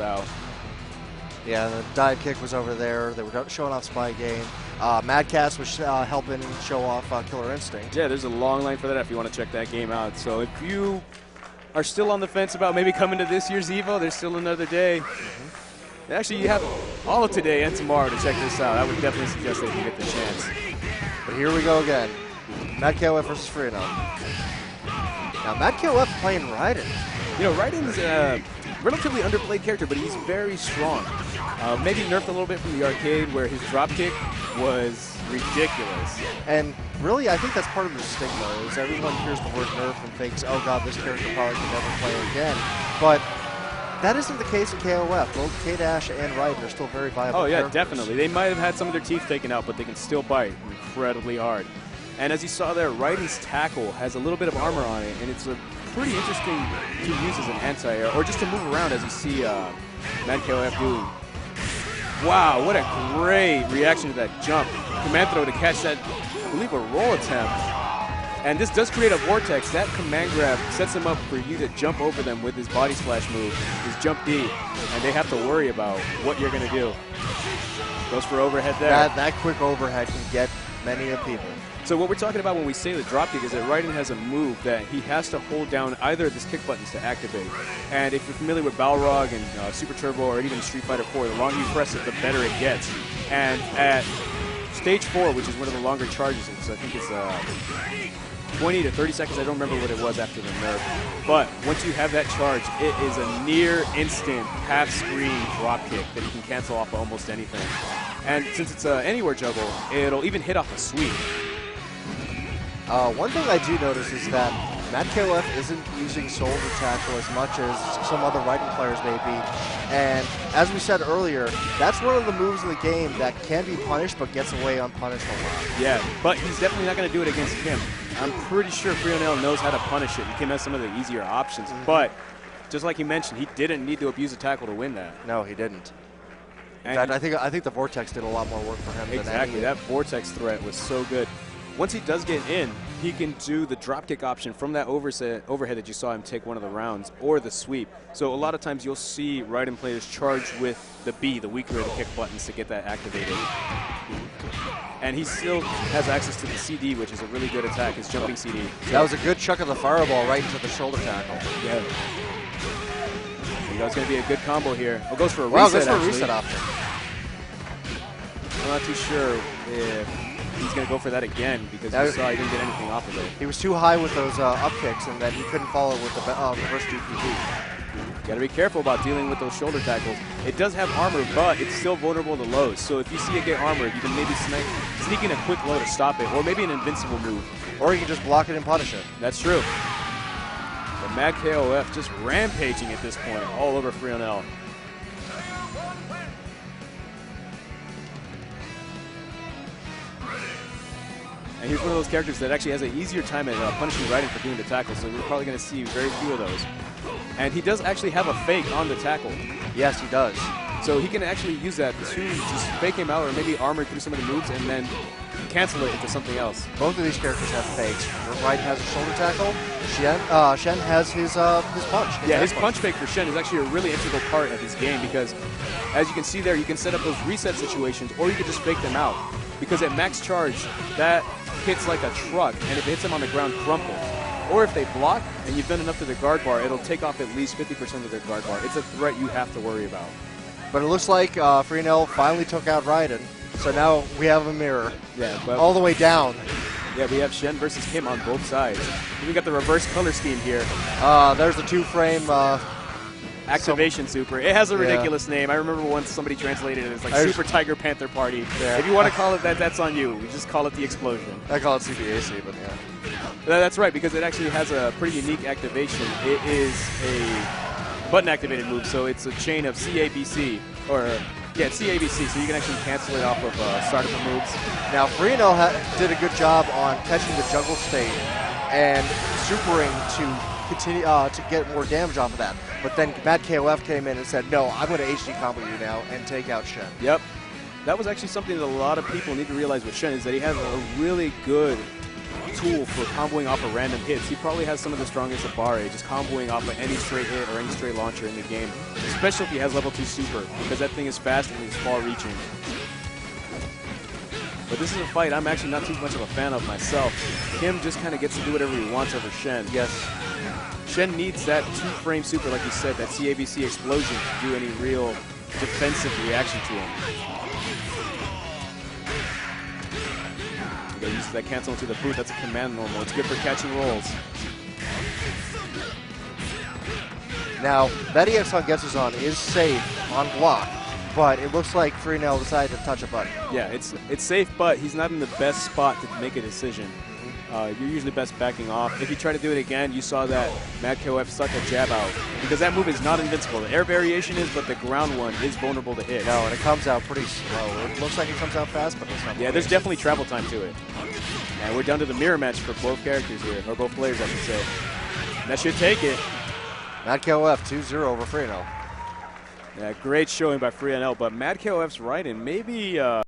out. Yeah, the dive kick was over there. They were showing off Spy Game. Mad Cats was helping show off Killer Instinct. Yeah, there's a long line for that if you want to check that game out. So if you are still on the fence about maybe coming to this year's EVO, there's still another day. Actually, you have all of today and tomorrow to check this out. I would definitely suggest that if you get the chance. But here we go again. Mad KOF versus Frionel. Now, Mad KOF playing Raiden. You know, Raiden's a relatively underplayed character, but he's very strong. Maybe nerfed a little bit from the arcade where his dropkick was ridiculous. And really, I think that's part of the stigma, is everyone hears the word nerf and thinks, oh god, this character probably can never play again. But that isn't the case in KOF. Both K-Dash and Raiden are still very viable characters. Definitely. They might have had some of their teeth taken out, but they can still bite incredibly hard. And as you saw there, Raiden's tackle has a little bit of armor on it, and it's pretty interesting to use as an anti-air, or just to move around as you see Mad KOF doing. Wow, what a great reaction to that jump. Command throw to catch that, I believe, a roll attempt. And this does create a vortex. That command grab sets him up for you to jump over them with his body splash move, his jump D, and they have to worry about what you're going to do. Goes for overhead there. That quick overhead can get many of people. So what we're talking about when we say the dropkick is that Raiden has a move that he has to hold down either of his kick buttons to activate. And if you're familiar with Balrog and Super Turbo or even Street Fighter 4, the longer you press it, the better it gets. And at stage 4, which is one of the longer charges, I think it's 20 to 30 seconds. I don't remember what it was after the nerf. But once you have that charge, it is a near instant half-screen dropkick that you can cancel off of almost anything. And since it's an anywhere juggle, it'll even hit off a sweep. One thing I do notice is that Mad KOF isn't using shoulder tackle as much as some other Raiden players may be. And as we said earlier, that's one of the moves in the game that can be punished but gets away unpunished a lot. Yeah, but he's definitely not going to do it against Kim. I'm pretty sure Frionel knows how to punish it, and Kim has some of the easier options. But just like you mentioned, he didn't need to abuse a tackle to win that. No, he didn't. In fact, I think the Vortex did a lot more work for him. Exactly, that Vortex threat was so good. Once he does get in, he can do the dropkick option from that overhead that you saw him take one of the rounds, or the sweep. So a lot of times you'll see Raiden players charge with the B, the weaker of the kick buttons, to get that activated. And he still has access to the CD, which is a really good attack, his jumping CD. So that was a good chuck of the fireball right into the shoulder tackle. Yeah. You know, it's going to be a good combo here. Well, goes for a reset. Wow, goes for a reset option. I'm not too sure if he's going to go for that again, because you saw he didn't get anything off of it. He was too high with those up kicks, and then he couldn't follow with the reverse DPD. You got to be careful about dealing with those shoulder tackles. It does have armor, but it's still vulnerable to lows. So if you see it get armored, you can maybe sneak in a quick low to stop it, or maybe an invincible move. Or you can just block it and punish it. That's true. But Mad KOF just rampaging at this point, all over Frionel. And he's one of those characters that actually has an easier time at punishing Raiden for doing the tackle, so we're probably going to see very few of those. And he does actually have a fake on the tackle. Yes, he does. So he can actually use that to just fake him out, or maybe armor through some of the moves and then cancel it into something else. Both of these characters have fakes. Raiden has a shoulder tackle. Shen has his punch. His punch fake for Shen is actually a really integral part of his game, because as you can see there, you can set up those reset situations, or you can just fake them out. Because at max charge, that hits like a truck, and if it hits them on the ground, crumple. Or if they block and you've done enough to their guard bar, it'll take off at least 50% of their guard bar. It's a threat you have to worry about. But it looks like Frionel finally took out Raiden, so now we have a mirror. Yeah, all the way down. Yeah, we have Shen versus Kim on both sides. We got the reverse color scheme here. There's the two-frame Activation Super. It has a ridiculous name. I remember once somebody translated it as like Super Tiger Panther Party. Yeah. If you want to call it that, that's on you. We just call it the explosion. I call it CBAC, but yeah. That's right, because it actually has a pretty unique activation. It is a button-activated move, so it's a chain of CABC, or CABC, so you can actually cancel it off of startup moves. Now, Frionel did a good job on catching the juggle state and supering to continue to get more damage off of that. But then Mad KOF came in and said, no, I'm going to HD combo you now and take out Shen. Yep. That was actually something that a lot of people need to realize with Shen, is that he has a really good tool for comboing off of random hits. He probably has some of the strongest Abare, just comboing off of any straight hit or any straight launcher in the game, especially if he has level 2 super, because that thing is fast and it's far reaching. But this is a fight I'm actually not too much of a fan of myself. Kim just kind of gets to do whatever he wants over Shen. Yes. Shen needs that 2-frame super, like you said, that CABC explosion to do any real defensive reaction to him. You got used to that cancel into the boot. That's a command normal. It's good for catching rolls. Now, that EX on Getsuzan is safe on block, but it looks like Frionel decided to touch a button. Yeah, it's safe, but he's not in the best spot to make a decision. You're usually best backing off. If you try to do it again, you saw that Mad KOF suck a jab out, because that move is not invincible. The air variation is, but the ground one is vulnerable to hit. No, and it comes out pretty slow. It looks like it comes out fast, but it's not. Yeah, there's definitely travel time to it. And we're down to the mirror match for both characters here, or both players, I should say. And that should take it. Mad KOF 2-0 over Frionel. Yeah, great showing by Frionel, but Mad KOF's right, and maybe